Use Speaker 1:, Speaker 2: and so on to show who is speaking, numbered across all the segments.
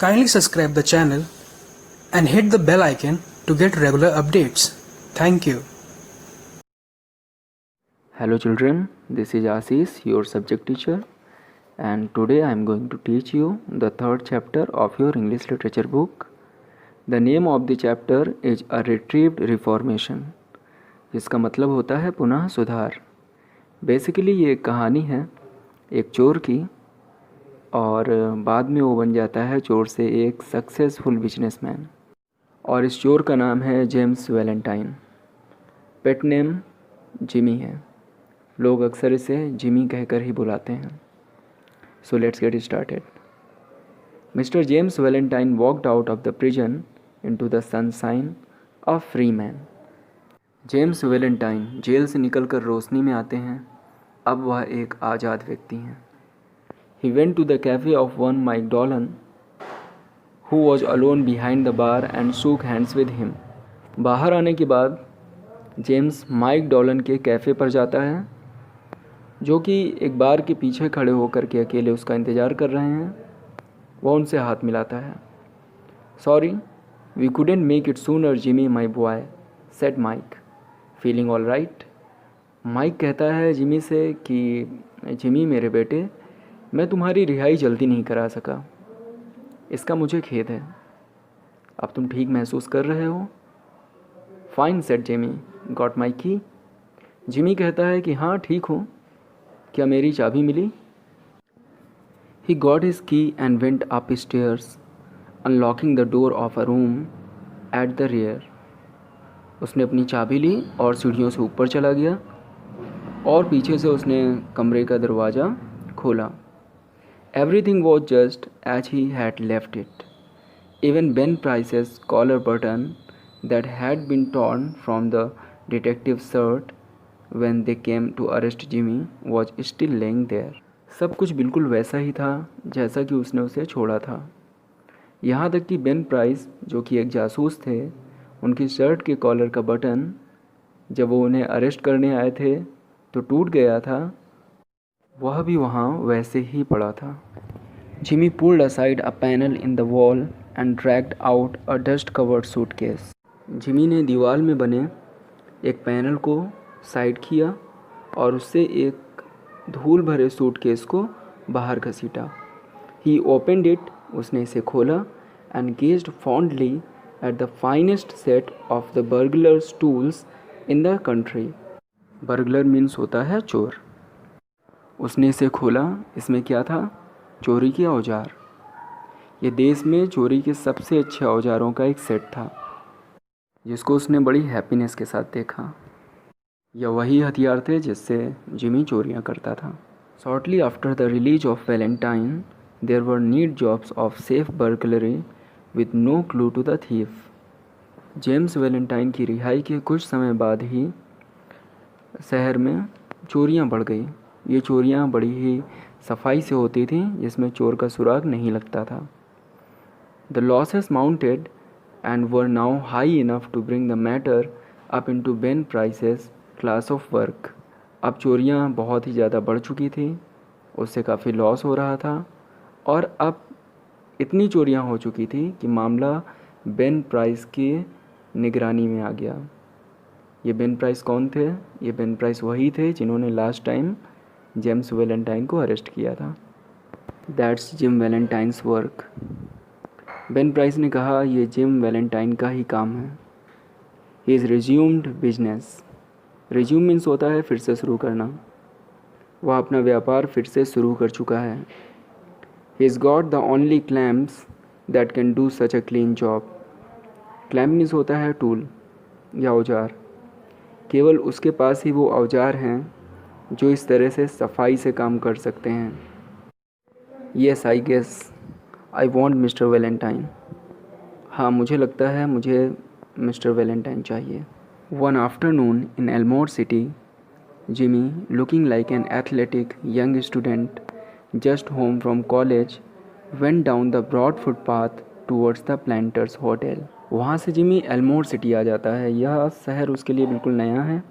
Speaker 1: Kindly subscribe the channel and hit the bell icon to get regular updates. Thank you.
Speaker 2: Hello children, this is Ashish, your subject teacher, and today I am going to teach you the third chapter of your English literature book. The name of the chapter is A Retrieved Reformation, जिसका मतलब होता है पुनः सुधार। Basically ये एक कहानी है एक चोर की, और बाद में वो बन जाता है चोर से एक सक्सेसफुल बिजनेसमैन, और इस चोर का नाम है James Valentine. Pet name Jimmy है, लोग अक्सर इसे जिमी कहकर ही बुलाते हैं। So let's get started. Mister James Valentine walked out of the prison into the sunshine of free man. James Valentine jail से निकलकर रोशनी में आते हैं, अब वह एक आज़ाद व्यक्ति हैं। He went to the cafe of one Mike Dolan, who was alone behind the bar and shook hands with him. बाहर आने के बाद जेम्स माइक डॉलन के कैफ़े पर जाता है, जो कि एक बार के पीछे खड़े होकर के अकेले उसका इंतज़ार कर रहे हैं। वह उनसे हाथ मिलाता है। Sorry, we couldn't make it sooner, Jimmy, my boy, said Mike. Feeling all right? Mike कहता है जिमी से कि जिमी मेरे बेटे, मैं तुम्हारी रिहाई जल्दी नहीं करा सका, इसका मुझे खेद है। अब तुम ठीक महसूस कर रहे हो? Fine, said Jimmy, got my की? जिमी कहता है कि हाँ ठीक हूँ, क्या मेरी चाबी मिली? ही गॉट हिज की and went up stairs, unlocking the door of a room at the rear. उसने अपनी चाबी ली और सीढ़ियों से ऊपर चला गया, और पीछे से उसने कमरे का दरवाज़ा खोला। Everything was just as he had left it. Even Ben Price's collar button that had been torn from the detective's shirt when they came to arrest Jimmy was still laying there. सब कुछ बिल्कुल वैसा ही था जैसा कि उसने उसे छोड़ा था। यहाँ तक कि बेन प्राइस, जो कि एक जासूस थे, उनकी शर्ट के कॉलर का बटन जब वो उन्हें अरेस्ट करने आए थे तो टूट गया था, वह भी वहाँ वैसे ही पड़ा था। Jimmy pulled aside a panel in the wall and dragged out a dust covered suitcase. Jimmy ने दीवार में बने एक पैनल को साइड किया और उससे एक धूल भरे सूटकेस को बाहर घसीटा। ही ओपनड इट, उसने इसे खोला, and gazed fondly at the finest set of the burglars tools in the country. Burglar means होता है चोर। उसने इसे खोला, इसमें क्या था? चोरी के औजार। ये देश में चोरी के सबसे अच्छे औजारों का एक सेट था, जिसको उसने बड़ी हैप्पीनेस के साथ देखा। यह वही हथियार थे जिससे जिमी चोरियां करता था। Shortly after the release of Valentine there were neat jobs of safe burglary with no clue to the thief. James Valentine की रिहाई के कुछ समय बाद ही शहर में चोरियां बढ़ गई। ये चोरियां बड़ी ही सफाई से होती थी, जिसमें चोर का सुराग नहीं लगता था। The losses mounted and were now high enough to bring the matter up into Ben Price's class of work. अब चोरियां बहुत ही ज़्यादा बढ़ चुकी थी, उससे काफ़ी लॉस हो रहा था, और अब इतनी चोरियां हो चुकी थी कि मामला बेन प्राइस की निगरानी में आ गया। ये बेन प्राइस कौन थे? ये बेन प्राइस वही थे जिन्होंने लास्ट टाइम जेम्स वैलेंटाइन को अरेस्ट किया था। That's gym Valentine's work. Ben price ने कहा, ये जिम वैलेंटाइन का ही काम है। He is resumed business. Resume means होता है फिर से शुरू करना। वह अपना व्यापार फिर से शुरू कर चुका है। He is got the only clamps that can do such a clean job. Clamp means होता है टूल या औजार। केवल उसके पास ही वो औजार हैं जो इस तरह से सफाई से काम कर सकते हैं। Yes, I guess I want mister Valentine. हाँ, मुझे लगता है मुझे मिस्टर वैलेंटाइन चाहिए। One afternoon in Elmore city, Jimmy, looking like an athletic young student just home from college, went down the broad footpath towards the Planters hotel. वहाँ से Jimmy Elmore city आ जाता है। यह शहर उसके लिए बिल्कुल नया है।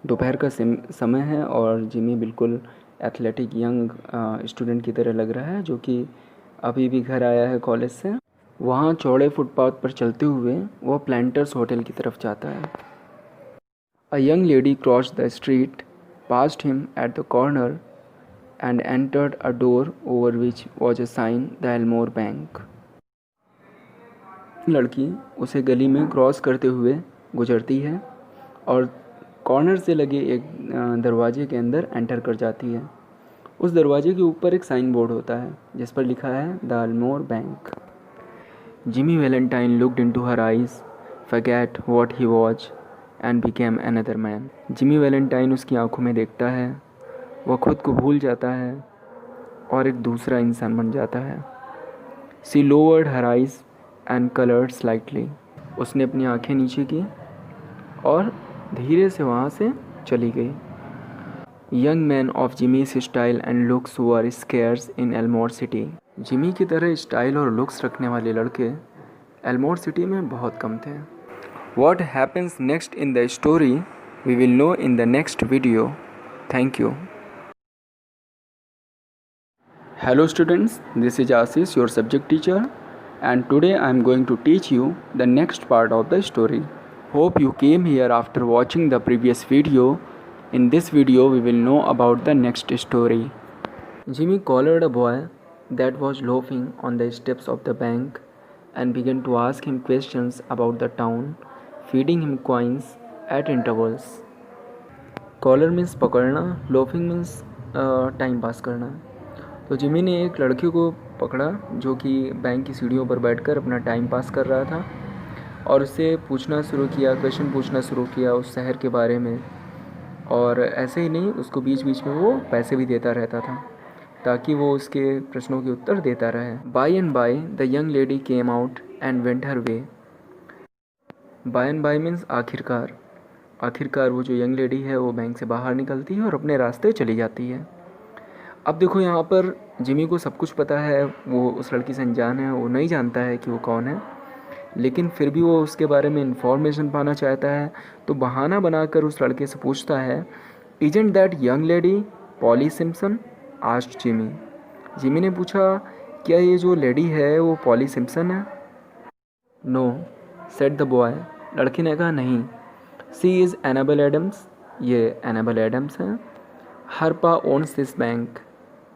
Speaker 2: दोपहर का समय है और जिमी बिल्कुल एथलेटिक यंग स्टूडेंट की तरह लग रहा है, जो कि अभी भी घर आया है कॉलेज से। वहाँ चौड़े फुटपाथ पर चलते हुए वह प्लांटर्स होटल की तरफ जाता है। A young lady crossed the street, passed him at the corner and entered a door over which was a sign, the Elmore Bank. लड़की उसे गली में क्रॉस करते हुए गुजरती है और कॉर्नर से लगे एक दरवाजे के अंदर एंटर कर जाती है। उस दरवाजे के ऊपर एक साइन बोर्ड होता है जिस पर लिखा है the Elmore bank. Jimmy Valentine looked into her eyes, forget what he was and became another man. Jimmy Valentine उसकी आंखों में देखता है, वह खुद को भूल जाता है और एक दूसरा इंसान बन जाता है। She lowered her eyes and coloured slightly. उसने अपनी आंखें नीचे की और धीरे से वहाँ से चली गई। Young man of Jimmy's style and looks were scarce in Elmore city. Jimmy की तरह स्टाइल और लुक्स रखने वाले लड़के एल्मोर सिटी में बहुत कम थे। What happens next in the story we will know in the next video. Thank you. Hello students, this is Ashish, your subject teacher, and today I am going to teach you the next part of the story. Hope you came here after watching the previous video. In this video we will know about the next story. Jimmy collared a boy that was loafing on the steps of the bank and began to ask him questions about the town, feeding him coins at intervals. Collar means पकड़ना, loafing means time pass करना। तो Jimmy ने एक लड़के को पकड़ा जो कि बैंक की सीढ़ियों पर बैठकर अपना टाइम पास कर रहा था और उससे पूछना शुरू किया, क्वेश्चन पूछना शुरू किया उस शहर के बारे में। और ऐसे ही नहीं, उसको बीच बीच में वो पैसे भी देता रहता था ताकि वो उसके प्रश्नों के उत्तर देता रहे। By and by the young lady came out and went her way. By and by means आखिरकार। आखिरकार वो जो यंग लेडी है वो बैंक से बाहर निकलती है और अपने रास्ते चली जाती है। अब देखो यहाँ पर जिमी को सब कुछ पता है, वो उस लड़की से अनजान है, वो नहीं जानता है कि वो कौन है, लेकिन फिर भी वो उसके बारे में इन्फॉर्मेशन पाना चाहता है। तो बहाना बनाकर उस लड़के से पूछता है, isn't that young lady Polly Simpson? Asked Jimmy. Jimmy ने पूछा, क्या ये जो लेडी है वो पॉली सिम्पसन है? No, said the boy. लड़की ने कहा, नहीं। She is Annabel Adams. ये एनाबेल एडम्स हैं। हर पा ओन्स दिस बैंक।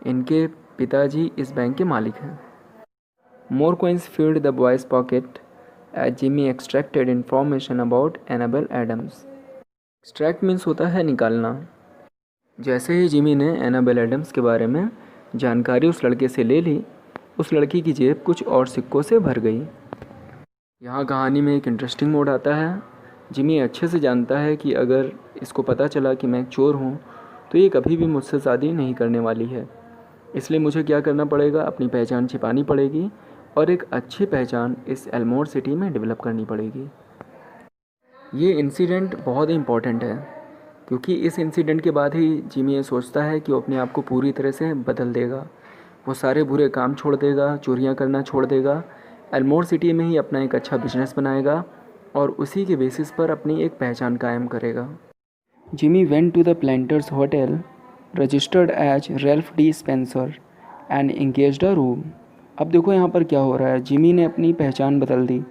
Speaker 2: इनके पिताजी इस बैंक के मालिक हैं। मोर coins filled the boy's pocket as Jimmy extracted information about Annabel Adams. Extract means होता है निकालना। जैसे ही जिमी ने एनाबेल एडम्स के बारे में जानकारी उस लड़के से ले ली, उस लड़की की जेब कुछ और सिक्कों से भर गई। यहाँ कहानी में एक इंटरेस्टिंग मोड आता है। जिमी अच्छे से जानता है कि अगर इसको पता चला कि मैं एक चोर हूँ तो ये कभी भी मुझसे शादी नहीं करने वाली है, इसलिए मुझे क्या करना पड़ेगा, अपनी पहचान छिपानी पड़ेगी और एक अच्छी पहचान इस एल्मोर सिटी में डेवलप करनी पड़ेगी। ये इंसिडेंट बहुत ही इम्पॉर्टेंट है क्योंकि इस इंसिडेंट के बाद ही जिमी ये सोचता है कि वो अपने आप को पूरी तरह से बदल देगा। वो सारे बुरे काम छोड़ देगा, चोरियाँ करना छोड़ देगा, एल्मोर सिटी में ही अपना एक अच्छा बिजनेस बनाएगा और उसी के बेसिस पर अपनी एक पहचान कायम करेगा। Jimmy went to the Planters hotel, registered as Ralph D Spencer and engaged a room. अब देखो यहाँ पर क्या हो रहा है, जिमी ने अपनी पहचान बदल दी।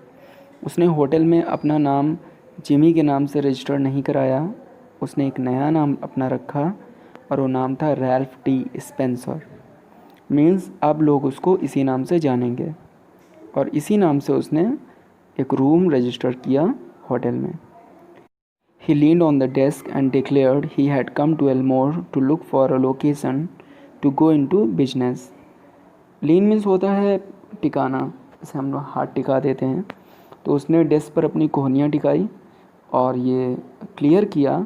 Speaker 2: उसने होटल में अपना नाम जिमी के नाम से रजिस्टर नहीं कराया, उसने एक नया नाम अपना रखा और वो नाम था रेल्फ डी स्पेंसर। मीन्स अब लोग उसको इसी नाम से जानेंगे और इसी नाम से उसने एक रूम रजिस्टर किया होटल में। He leaned on the desk and declared he had come to Elmore to look for a location to go into business. Lean means होता है टिकाना, जैसे हम लोग हाथ टिका देते हैं। तो उसने डेस्क पर अपनी कोहनियाँ टिकाई और ये क्लियर किया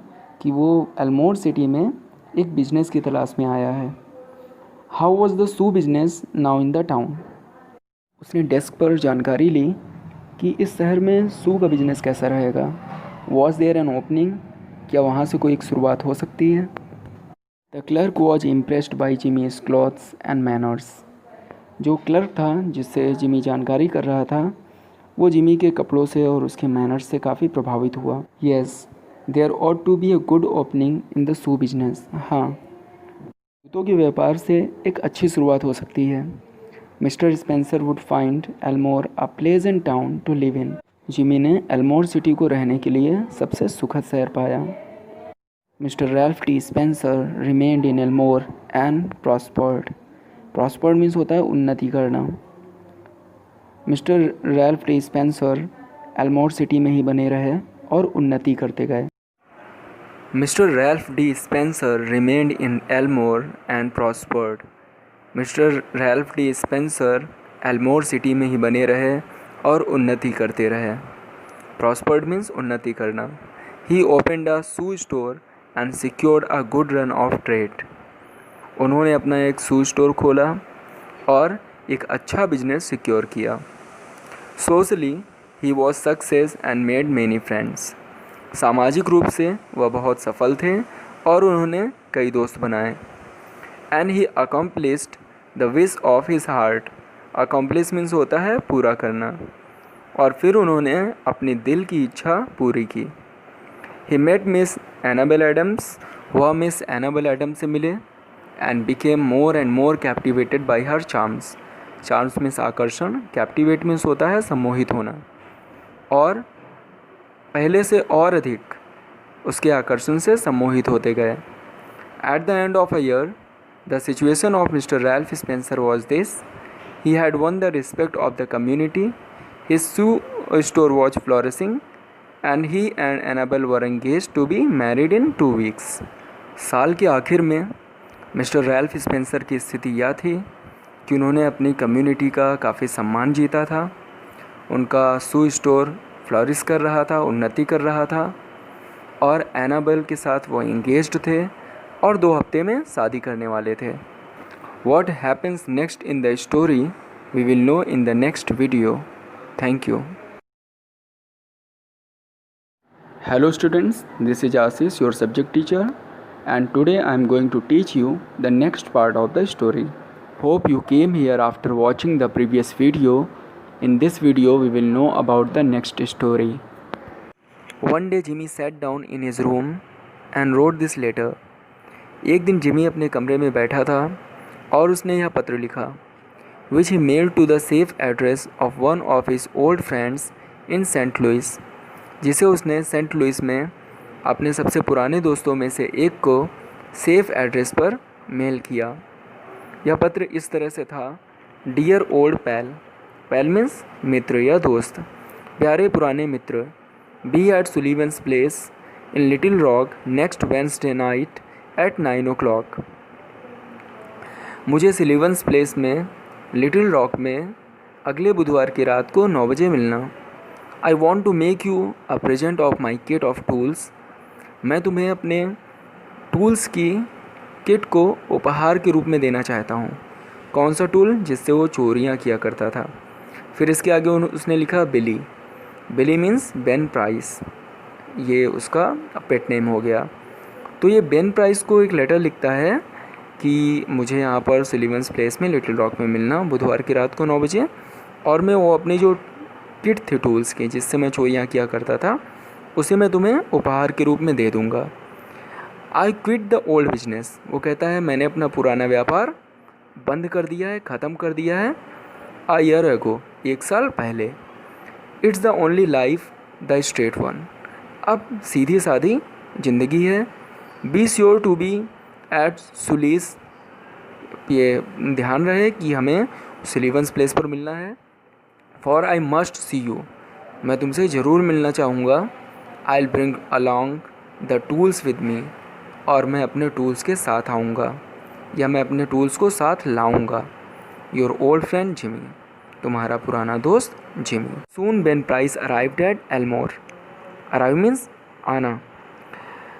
Speaker 2: कि वो एल्मोर सिटी में एक बिजनेस की तलाश में आया है। How was the shoe business now in the town? उसने डेस्क पर जानकारी ली कि इस शहर में शू का बिजनेस कैसा रहेगा। Was there an opening? क्या वहाँ से कोई एक शुरुआत हो सकती है? The clerk was impressed by Jimmy's clothes and manners. जो क्लर्क था जिससे जिमी जानकारी कर रहा था, वो जिमी के कपड़ों से और उसके मैनर्स से काफ़ी प्रभावित हुआ। Yes, there ought to be a good opening in the shoe business. हाँ, जूतों के व्यापार से एक अच्छी शुरुआत हो सकती है। Mister Spencer would find Elmore a pleasant town to live in. Jimmy ने एल्मोर सिटी को रहने के लिए सबसे सुखद शहर पाया। Mister Ralph T Spencer remained in Elmore and prospered. Prospered means होता है उन्नति करना। Mister Ralph T Spencer Elmore city में ही बने रहे और उन्नति करते गए। Mister Ralph D Spencer remained in Elmore and prospered. Mister Ralph D Spencer Elmore city में ही बने रहे और उन्नति करते रहे। प्रॉस्पर्ड मीन्स उन्नति करना। He opened a shoe store and secured a good run of trade. उन्होंने अपना एक शू स्टोर खोला और एक अच्छा बिजनेस सिक्योर किया। Socially he was success and made many friends. सामाजिक रूप से वह बहुत सफल थे और उन्होंने कई दोस्त बनाए। And he accomplished the wish of his heart. Accomplish means होता है पूरा करना। और फिर उन्होंने अपनी दिल की इच्छा पूरी की। He met Miss Annabel Adams. वह मिस एनाबेल एडम्स से मिले। And became more and more captivated by her charms. Charms means आकर्षण, कैप्टिवेट मीन्स होता है सम्मोहित होना। और पहले से और अधिक उसके आकर्षण से सम्मोहित होते गए। At the end of a year the situation of mister Ralph Spencer was this. He had won the respect of the community. His shoe store was flourishing and he and Annabel were engaged to be married in 2 weeks. साल के आखिर में mister Ralph Spencer की स्थिति यह थी कि उन्होंने अपनी कम्युनिटी का काफ़ी सम्मान जीता था। उनका शू स्टोर फ्लॉरिश कर रहा था, उन्नति कर रहा था और एनाबेल के साथ वो इंगेज्ड थे और 2 हफ्ते में शादी करने वाले थे। What happens next in the story we will know in the next video. Thank you. Hello students, this is Ashish, your subject teacher, and today I am going to teach you the next part of the story. Hope you came here after watching the previous video. In this video we will know about the next story. One day Jimmy sat down in his room and wrote this letter. एक दिन Jimmy अपने कमरे में बैठा था और उसने यह पत्र लिखा, which he mailed to the safe address of one of his old friends in St. Louis, जिसे उसने सेंट लुइस में अपने सबसे पुराने दोस्तों में से एक को सेफ एड्रेस पर मेल किया। यह पत्र इस तरह से था, dear old pal. Pal means मित्र या दोस्त। प्यारे पुराने मित्र, be at Sullivan's place in Little Rock next Wednesday night at 9 o'clock। मुझे सुलीवंस प्लेस में लिटिल रॉक में अगले बुधवार की रात को 9 बजे मिलना। I want to make you a present of my kit of tools. मैं तुम्हें अपने टूल्स की किट को उपहार के रूप में देना चाहता हूँ। कौन सा टूल? जिससे वो चोरियाँ किया करता था। फिर इसके आगे उसने लिखा बिली। बिली मीन्स बेन प्राइस, ये उसका पेट नेम हो गया। तो ये बेन प्राइस को एक लेटर लिखता है कि मुझे यहाँ पर सुलीवंस प्लेस में लिटिल रॉक में मिलना बुधवार की रात को 9 बजे, और मैं वो अपनी जो किट थी टूल्स की जिससे मैं चोरियाँ किया करता था उसे मैं तुम्हें उपहार के रूप में दे दूँगा। I quit the old business. वो कहता है मैंने अपना पुराना व्यापार बंद कर दिया है, ख़त्म कर दिया है। अ ईयर अगो, 1 साल पहले। It's the only life the straight one. अब सीधी सादी ज़िंदगी है। Be sure to be at Sully's. ये ध्यान रहे कि हमें सुलीवंस प्लेस पर मिलना है। For I must see you. मैं तुमसे ज़रूर मिलना चाहूँगा। I will bring along the tools with me. और मैं अपने टूल्स के साथ आऊँगा या मैं अपने टूल्स को साथ लाऊँगा। Your old friend Jimmy. तुम्हारा पुराना दोस्त Jimmy. Soon Ben price arrived at Elmore. Arrive means आना।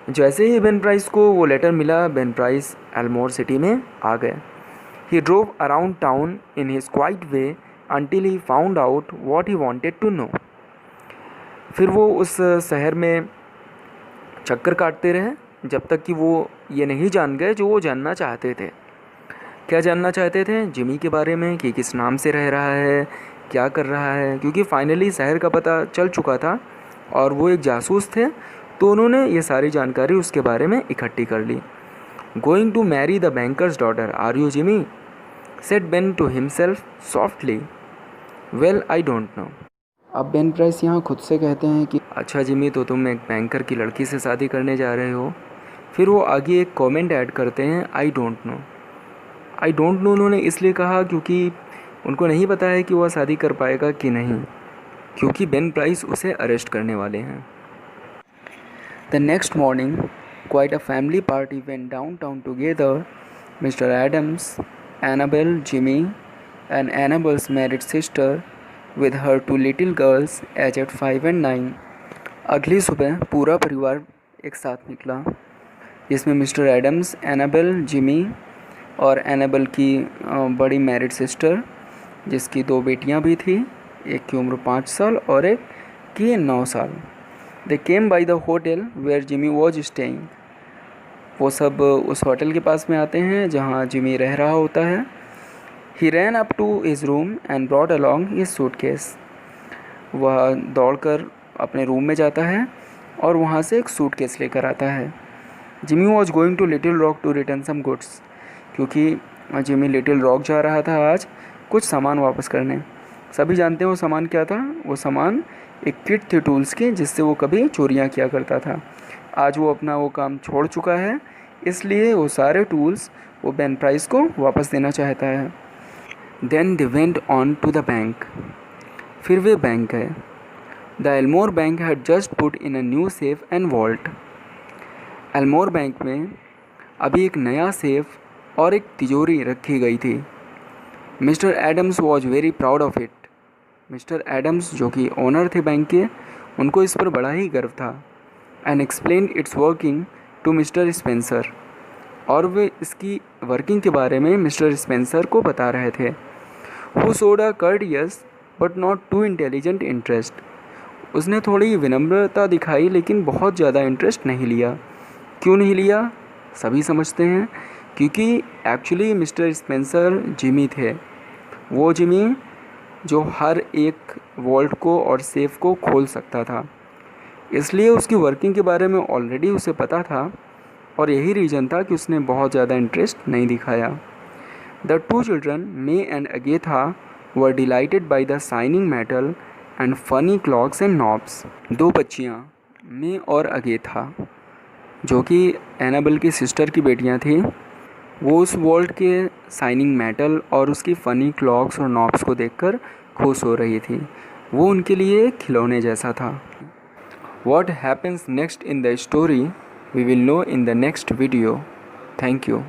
Speaker 2: जैसे ही बेन प्राइस को वो लेटर मिला, बेन प्राइस एल्मोर सिटी में आ गए। He drove around town in his quiet way until he found out what he wanted to know. फिर वो उस शहर में चक्कर काटते रहे जब तक कि वो ये नहीं जान गए जो वो जानना चाहते थे। क्या जानना चाहते थे? जिमी के बारे में, कि किस नाम से रह रहा है, क्या कर रहा है, क्योंकि फाइनली शहर का पता चल चुका था और वो एक जासूस थे, तो उन्होंने ये सारी जानकारी उसके बारे में इकट्ठी कर ली। Going to marry the banker's daughter, are you Jimmy? said Ben to himself softly. Well, I don't know. अब बेन प्राइस यहाँ खुद से कहते हैं कि अच्छा जिमी, तो तुम एक बैंकर की लड़की से शादी करने जा रहे हो। फिर वो आगे एक कमेंट ऐड करते हैं, I don't know. I don't know उन्होंने इसलिए कहा क्योंकि उनको नहीं पता है कि वह शादी कर पाएगा कि नहीं, क्योंकि बेन प्राइस उसे अरेस्ट करने वाले हैं। The next morning quite a family party went downtown together. Mr. Adams, Annabelle, Jimmy, and Annabelle's married sister with her two little girls aged 5 and 9. अगली सुबह पूरा परिवार एक साथ निकला, जिसमें मिस्टर एडम्स, एनाबेल, जिमी और एनाबेल की बड़ी मैरिड सिस्टर, जिसकी 2 बेटियां भी थी, एक की उम्र 5 साल और एक की 9 साल। They came by the hotel where Jimmy was staying. वो सब उस होटल के पास में आते हैं जहाँ जिमी रह रहा होता है। He ran up to his room and brought along his suitcase. वह दौड़कर अपने रूम में जाता है और वहाँ से एक सूटकेस लेकर आता है। Jimmy was going to Little Rock to return some goods. क्योंकि जिमी लिटिल रॉक जा रहा था आज कुछ सामान वापस करने। सभी जानते हैं वो सामान क्या था। वो सामान एक किट थी टूल्स की, जिससे वो कभी चोरियां किया करता था। आज वो अपना वो काम छोड़ चुका है, इसलिए वो सारे टूल्स वो बेन प्राइस को वापस देना चाहता है। Then they went on to the bank. फिर वे बैंक गए। The Elmore bank had just put in a new safe and vault. Elmore bank में अभी एक नया सेफ और एक तिजोरी रखी गई थी। Mister Adams was very proud of it. Mister Adams, जो कि ओनर थे बैंक के, उनको इस पर बड़ा ही गर्व था। And explain its working to mister Spencer. और वे इसकी वर्किंग के बारे में मिस्टर स्पेंसर को बता रहे थे। Who showed a courteous but not too intelligent interest. उसने थोड़ी विनम्रता दिखाई, लेकिन बहुत ज़्यादा इंटरेस्ट नहीं लिया। क्यों नहीं लिया? सभी समझते हैं, क्योंकि एक्चुअली मिस्टर स्पेंसर जिमी थे। वो जिमी जो हर एक वॉल्ट को और सेफ को खोल सकता था, इसलिए उसकी वर्किंग के बारे में ऑलरेडी उसे पता था और यही रीज़न था कि उसने बहुत ज़्यादा इंटरेस्ट नहीं दिखाया। The two children May and Agatha were delighted by the shining metal and funny clocks and knobs. 2 बच्चियाँ मे और अगेथा, जो कि एनाबेल की सिस्टर की बेटियाँ थीं, वो उस वॉल्ट के शाइनिंग मेटल और उसकी फ़नी क्लॉक्स और नॉब्स को देखकर खुश हो रही थी। वो उनके लिए खिलौने जैसा था। What happens next in the story we will know in the next video. Thank you.